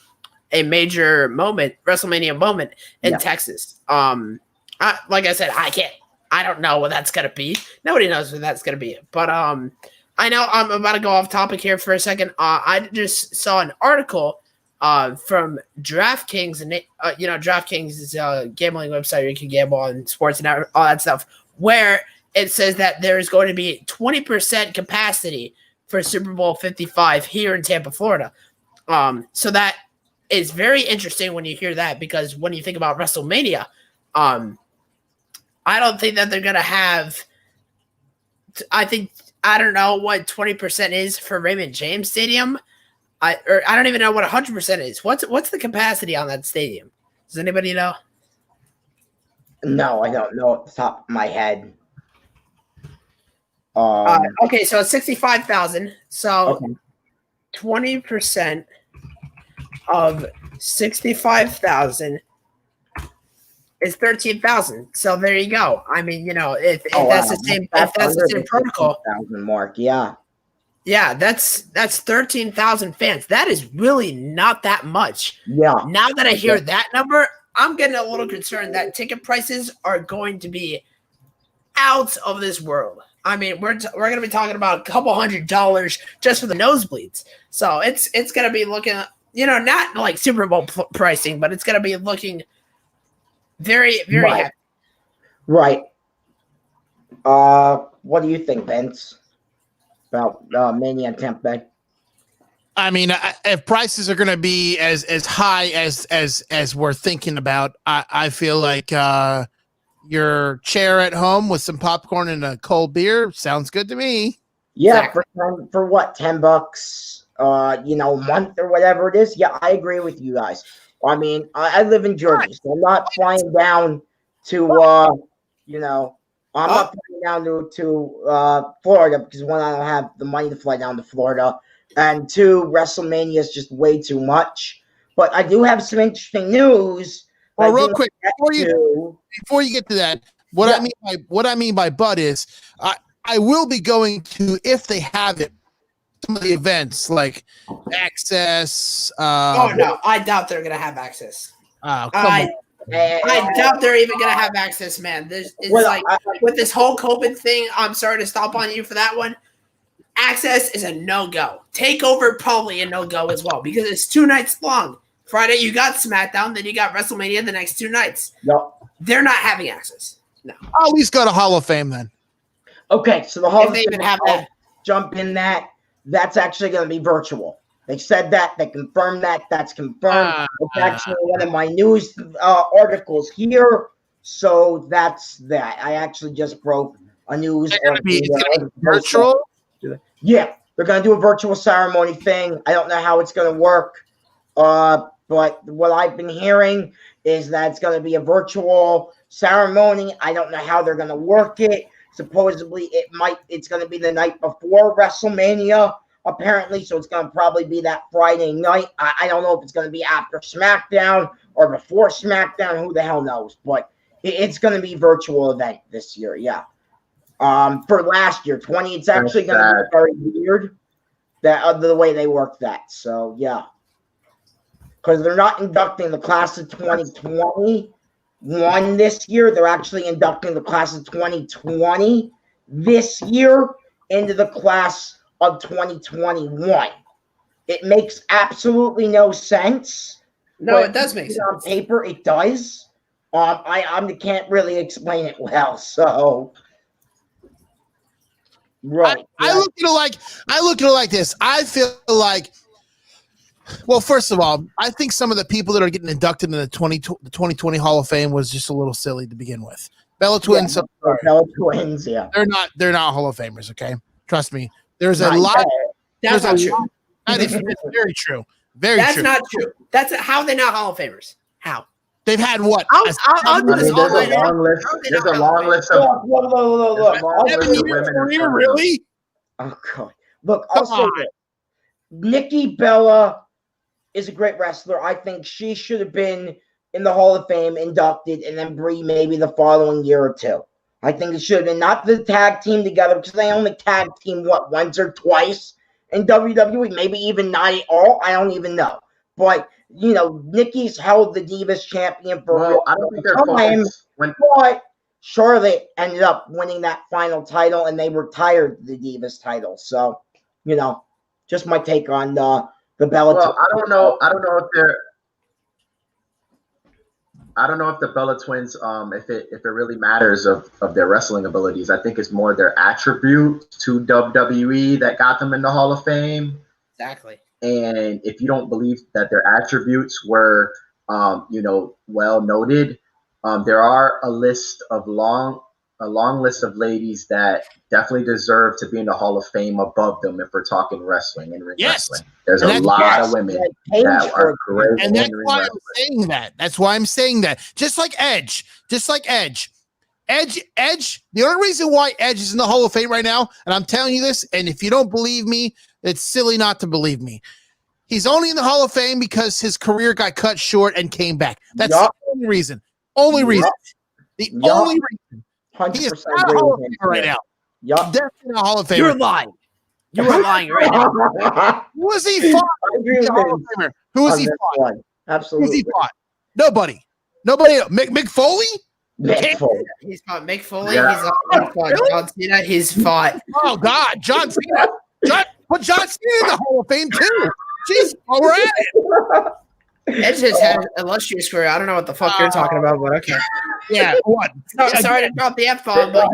a major WrestleMania moment in Texas. Like I said, I don't know what that's going to be. Nobody knows what that's going to be. But I know I'm about to go off topic here for a second. I just saw an article from DraftKings, and DraftKings is a gambling website where you can gamble on sports and all that stuff, where it says that there is going to be 20% capacity for Super Bowl 55 here in Tampa, Florida. So that is very interesting when you hear that, because when you think about WrestleMania, I don't think that they're going to have – I don't know what 20% is for Raymond James Stadium. I don't even know what 100% is. What's the capacity on that stadium? Does anybody know? No, I don't know off the top of my head. Okay, so it's 65,000. So 20% of 65,000 is 13,000. So there you go. If that's the same protocol, mark, yeah, that's 13,000 fans. That is really not that much. Yeah. Now that I hear that number, I'm getting a little concerned that ticket prices are going to be out of this world. We're going to be talking about a couple $100 just for the nosebleeds. So it's going to be looking, not like Super Bowl pricing, but it's going to be looking very, very right. happy. Right. What do you think, Vince, about Mania and Tampa Bay? If prices are going to be as high as we're thinking about, I feel like your chair at home with some popcorn and a cold beer sounds good to me. Yeah, for what, $10, a month or whatever it is. Yeah, I agree with you guys. I live in Georgia, so I'm not flying down to I'm not flying down to Florida because one, I don't have the money to fly down to Florida, and two, WrestleMania is just way too much. But I do have some interesting news. Well, real quick before you get to that, what I mean by but is I will be going to, if they have it, some of the events like Access. No, I doubt they're gonna have Access. Oh, come on. I doubt they're even gonna have Access, man. With this whole COVID thing, I'm sorry to stop on you for that one. Access is a no-go. Takeover probably a no-go as well because it's 2 nights long. Friday you got SmackDown, then you got WrestleMania the next 2 nights. No, they're not having Access. No. I'll at least go to Hall of Fame then. Okay, so the Hall of Fame, even have that. Jump in that. That's actually going to be virtual. They said that. They confirmed that. That's confirmed. It's actually one of my news articles here. So that's that. I actually just broke a news. It's going to be virtual? Yeah, they're going to do a virtual ceremony thing. I don't know how it's going to work. But what I've been hearing is that it's going to be a virtual ceremony. I don't know how they're going to work it. Supposedly, it's going to be the night before WrestleMania, apparently. So it's going to probably be that Friday night. I don't know if it's going to be after SmackDown or before SmackDown. Who the hell knows? But it's going to be a virtual event this year. Yeah. For last year, 20, it's actually going to be very weird that the way they work that. So yeah, because they're not inducting the class of 2021 this year. They're actually inducting the class of 2020 this year into the class of 2021. It makes absolutely no sense. No, it does make sense. On paper, it does. I can't really explain it well. So, right. I look at it like this. I feel like, well, first of all, I think some of the people that are getting inducted in the 2020 Hall of Fame was just a little silly to begin with. Bella Twins, Bella Twins, yeah, they're not Hall of Famers. Okay, trust me. There's a lot. That's not true. That is very true. That's not true. That's how are they not Hall of Famers? How? They've had what? I'll do this all night. There's a long list of. Look. Really? Oh God! Look, also, Nikki Bella is a great wrestler. I think she should have been in the Hall of Fame inducted, and then Brie maybe the following year or two. I think it should have been not the tag team together because they only tag team once or twice in WWE, maybe even not at all. I don't even know. But Nikki's held the Divas champion for I don't think they're time. But Charlotte ended up winning that final title, and they retired the Divas title. So, just my take on the Bella. Well, I don't know if the Bella Twins, if it really matters of their wrestling abilities. I think it's more their attribute to WWE that got them in the Hall of Fame. Exactly. And if you don't believe that their attributes were, well noted, there are a long list of ladies that definitely deserve to be in the Hall of Fame above them if we're talking wrestling and ring wrestling. There's a lot of women that are great. And that's why I'm saying that. That's why I'm saying that. Just like Edge. Edge, the only reason why Edge is in the Hall of Fame right now, and I'm telling you this, and if you don't believe me, it's silly not to believe me. He's only in the Hall of Fame because his career got cut short and came back. That's the only reason. Only reason. The only reason. 100% he is not a Hall of Famer right now. Definitely not a Hall of Famer. You're lying. You are lying right now. Who has he fought? Who has he fought? Absolutely. Who's he fought? Nobody. Mick Foley? Mick Foley. He's fought Mick Foley. Yeah. He's fought John Cena. He's fought. Oh God, John Cena. Put John Cena in the Hall of Fame too. Jeez, while we're at it. Edge has had an illustrious career. I don't know what the fuck you're talking about, but okay. Yeah, what? Sorry to drop the F-bomb, but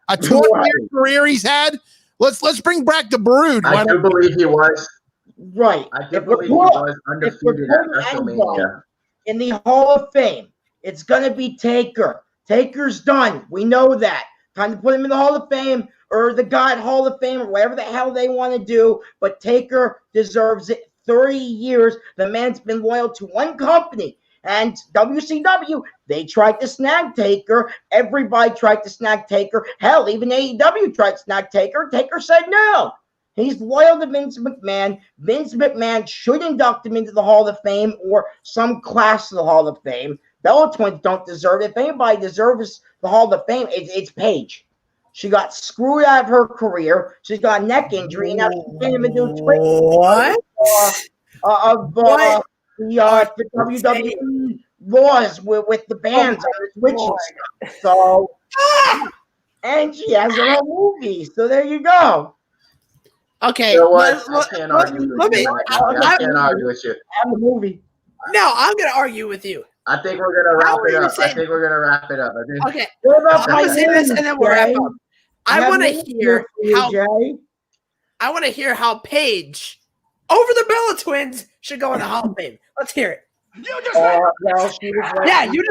a 20-year career he's had. Let's bring back the Brood. I do believe he was. Right. I do believe he was undefeated at WrestleMania. In the Hall of Fame, it's gonna be Taker. Taker's done. We know that. Time to put him in the Hall of Fame or the God Hall of Fame or whatever the hell they want to do. But Taker deserves it. 30 years. The man's been loyal to one company, And WCW, they tried to snag Taker. Everybody tried to snag Taker. Hell, even AEW tried to snag Taker. Taker said no. He's loyal to Vince McMahon. Vince McMahon should induct him into the Hall of Fame or some class of the Hall of Fame. Bella Twins don't deserve it. If anybody deserves the Hall of Fame, it's Paige. She got screwed out of her career. She's got a neck injury, and now she can't even do Twitch. What? The WWE laws with the bans on the Twitch and stuff. So, and she has her own movie. So there you go. Okay. You know what? I can't argue with you. I can't argue with you. Have the movie. No, I'm going to argue with you. I think we're gonna wrap it up. Okay. I'm gonna say this, and then we'll wrap up. I want to hear how Paige over the Bella Twins should go in the Hall of Fame. Let's hear it. You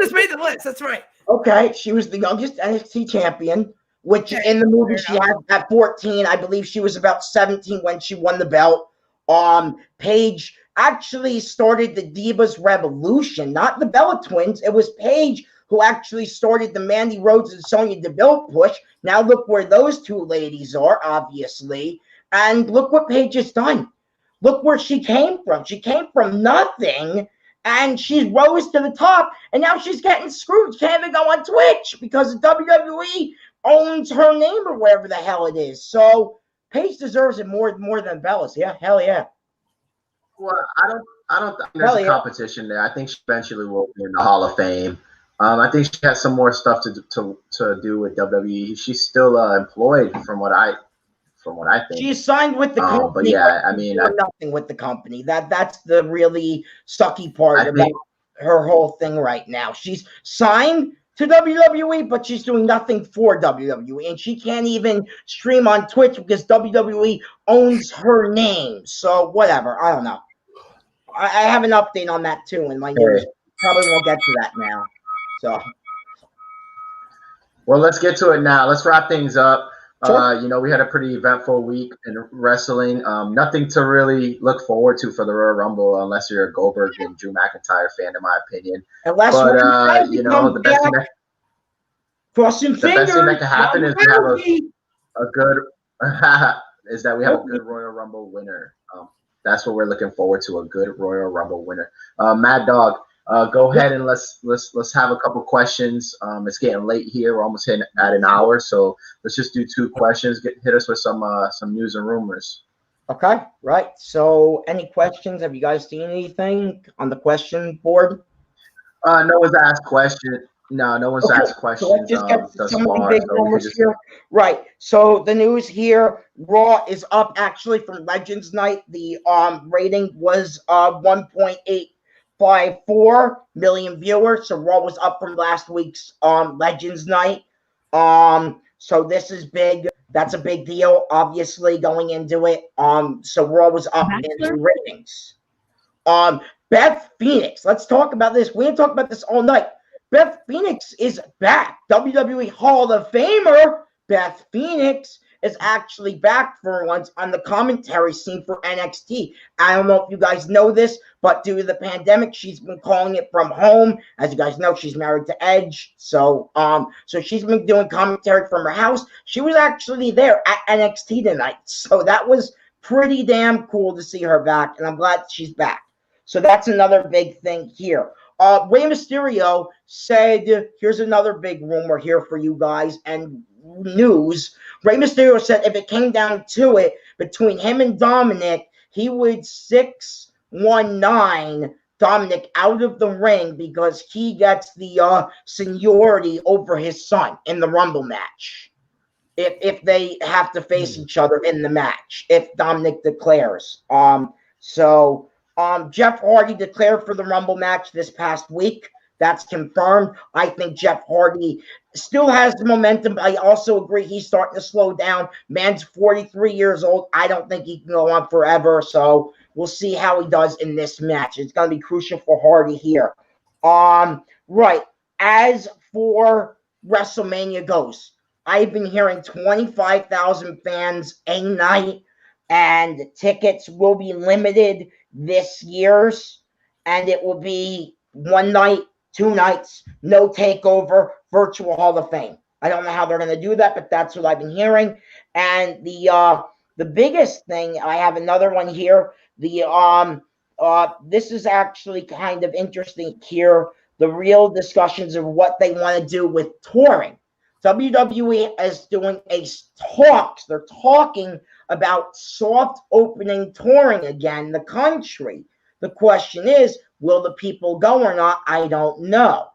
just made the list. That's right. Okay, she was the youngest NXT champion, which in the movie she had at 14. I believe she was about 17 when she won the belt. Paige actually started the Divas Revolution, not the Bella Twins. It was Paige who actually started the Mandy Rhodes and Sonya Deville push. Now look where those two ladies are, obviously. And look what Paige has done. Look where she came from. She came from nothing, and she rose to the top, and now she's getting screwed. She can't even go on Twitch because the WWE owns her name or whatever the hell it is. So Paige deserves it more than Bella's. Yeah, hell yeah. Well, I don't think there's a competition there. I think she eventually will be in the Hall of Fame. I think she has some more stuff to do with WWE. She's still employed from what I think. She's signed with the company. But yeah, I mean, nothing with the company. That's the really sucky part about her whole thing right now. She's signed to WWE, but she's doing nothing for WWE, and she can't even stream on Twitch because WWE owns her name. So whatever, I don't know. I have an update on that too in my news. Probably won't get to that now. So, well, let's get to it now. Let's wrap things up. Sure. We had a pretty eventful week in wrestling. Nothing to really look forward to for the Royal Rumble unless you're a Goldberg and Drew McIntyre fan, in my opinion. Unless the best thing that can happen is we have a good is that we have a good Royal Rumble winner. That's what we're looking forward to, a good Royal Rumble winner. Maddog, go ahead and let's have a couple questions. It's getting late here. We're almost hitting at an hour, so let's just do 2 questions. Hit us with some news and rumors. Okay, right. So, any questions? Have you guys seen anything on the question board? No one's asked questions. No one's asked questions. So let's just get some big rumors here. Right. So the news here: Raw is up actually from Legends Night. The rating was 1.854 million viewers. So Raw was up from last week's Legends Night. So this is big. That's a big deal, obviously, going into it. So Raw was up in ratings. Beth Phoenix. Let's talk about this. We didn't talk about this all night. Beth Phoenix is back. WWE Hall of Famer Beth Phoenix is actually back for once on the commentary scene for NXT. I don't know if you guys know this, but due to the pandemic, she's been calling it from home. As you guys know, she's married to Edge. So she's been doing commentary from her house. She was actually there at NXT tonight. So that was pretty damn cool to see her back, and I'm glad she's back. So that's another big thing here. Rey Mysterio said, here's another big rumor here for you guys and news. Rey Mysterio said if it came down to it, between him and Dominic, he would 619 Dominic out of the ring because he gets the seniority over his son in the Rumble match. If they have to face each other in the match, if Dominic declares. Jeff Hardy declared for the Rumble match this past week. That's confirmed. I think Jeff Hardy still has the momentum, but I also agree he's starting to slow down. Man's 43 years old. I don't think he can go on forever, so we'll see how he does in this match. It's going to be crucial for Hardy here. Right. As for WrestleMania goes, I've been hearing 25,000 fans a night, and tickets will be limited this year's, and it will be one night, 2 nights, no takeover, virtual Hall of Fame. I don't know how they're going to do that, but that's what I've been hearing. And the biggest thing, I have another one here. This is actually kind of interesting here. The real discussions of what they want to do with touring. WWE is doing talks. They're talking about soft opening touring again, the country. The question is, will the people go or not? I don't know.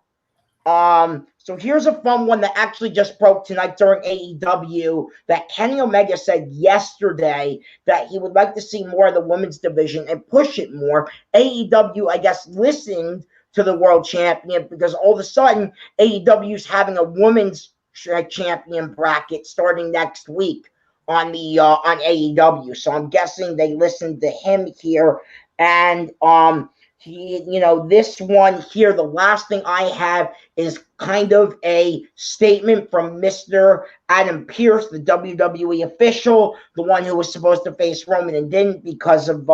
So here's a fun one that actually just broke tonight during AEW, that Kenny Omega said yesterday that he would like to see more of the women's division and push it more. AEW, I guess, listened to the world champion, because all of a sudden AEW is having a women's champion bracket starting next week on AEW. So I'm guessing they listened to him here. And this one here, the last thing I have is kind of a statement from Mr. Adam Pearce, the WWE official, the one who was supposed to face Roman and didn't because of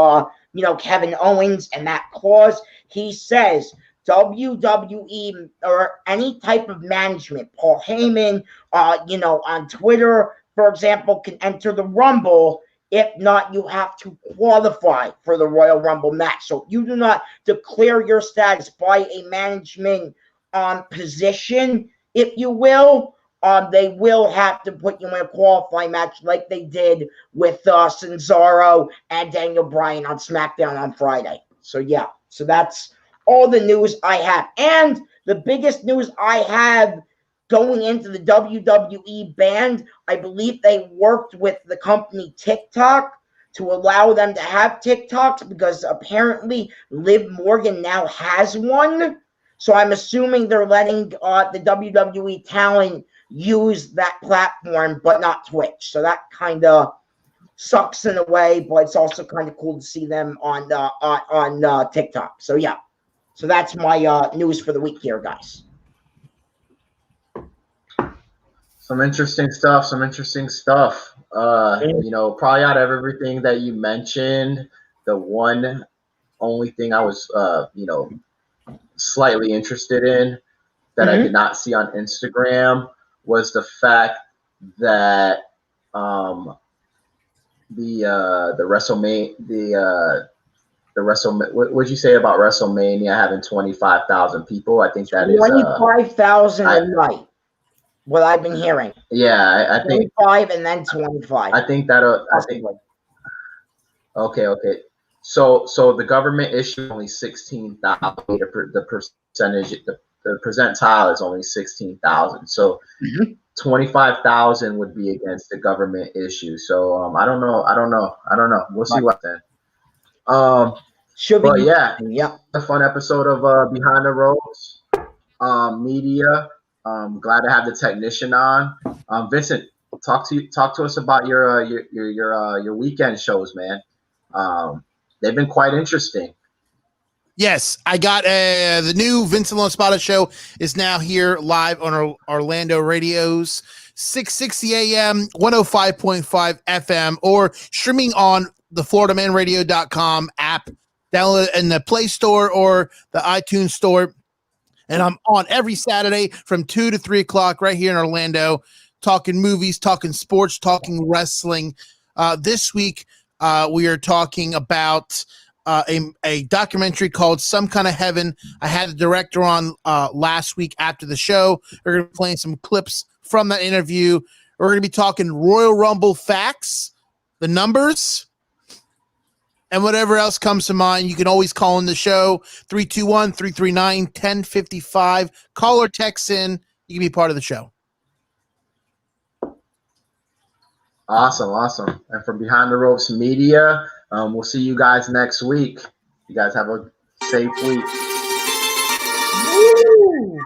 Kevin Owens and that clause. He says WWE or any type of management, Paul Heyman, on Twitter, for example, can enter the Rumble. If not, you have to qualify for the Royal Rumble match. So you do not declare your status by a management position, if you will. They will have to put you in a qualifying match like they did with Cesaro and Daniel Bryan on SmackDown on Friday. So that's all the news I have. And the biggest news I have going into the WWE band, I believe they worked with the company TikTok to allow them to have TikToks, because apparently Liv Morgan now has one. So I'm assuming they're letting the WWE talent use that platform, but not Twitch. So that kind of sucks in a way, but it's also kind of cool to see them on TikTok. So so that's my news for the week here, guys. Some interesting stuff. Probably out of everything that you mentioned, the only thing I was, slightly interested in that I did not see on Instagram was the fact that the WrestleMania. What would you say about WrestleMania having 25,000 people? I think that 25,000 a night. What I've been hearing. Yeah, I think 25 and then 25. I think that. Okay. So the government issued only 16,000. The percentage, the percentile is only 16,000. So 25,000 would be against the government issue. So I don't know. We'll see what then. A fun episode of Behind the Ropes Media. Glad to have the technician on. Vincent, talk to us about your weekend shows, man. They've been quite interesting. Yes, I got the new Vincent Lospata show is now here live on our Orlando radios, 660 AM, 105.5 FM, or streaming on the FloridaManRadio.com app. Download it in the Play Store or the iTunes Store. And I'm on every Saturday from 2 to 3 o'clock right here in Orlando, talking movies, talking sports, talking wrestling. This week, we are talking about a documentary called Some Kind of Heaven. I had the director on last week after the show. We're going to be playing some clips from that interview. We're going to be talking Royal Rumble facts, the numbers, and whatever else comes to mind. You can always call in the show, 321-339-1055. Call or text in. You can be part of the show. Awesome. And from Behind the Ropes Media, we'll see you guys next week. You guys have a safe week. Woo!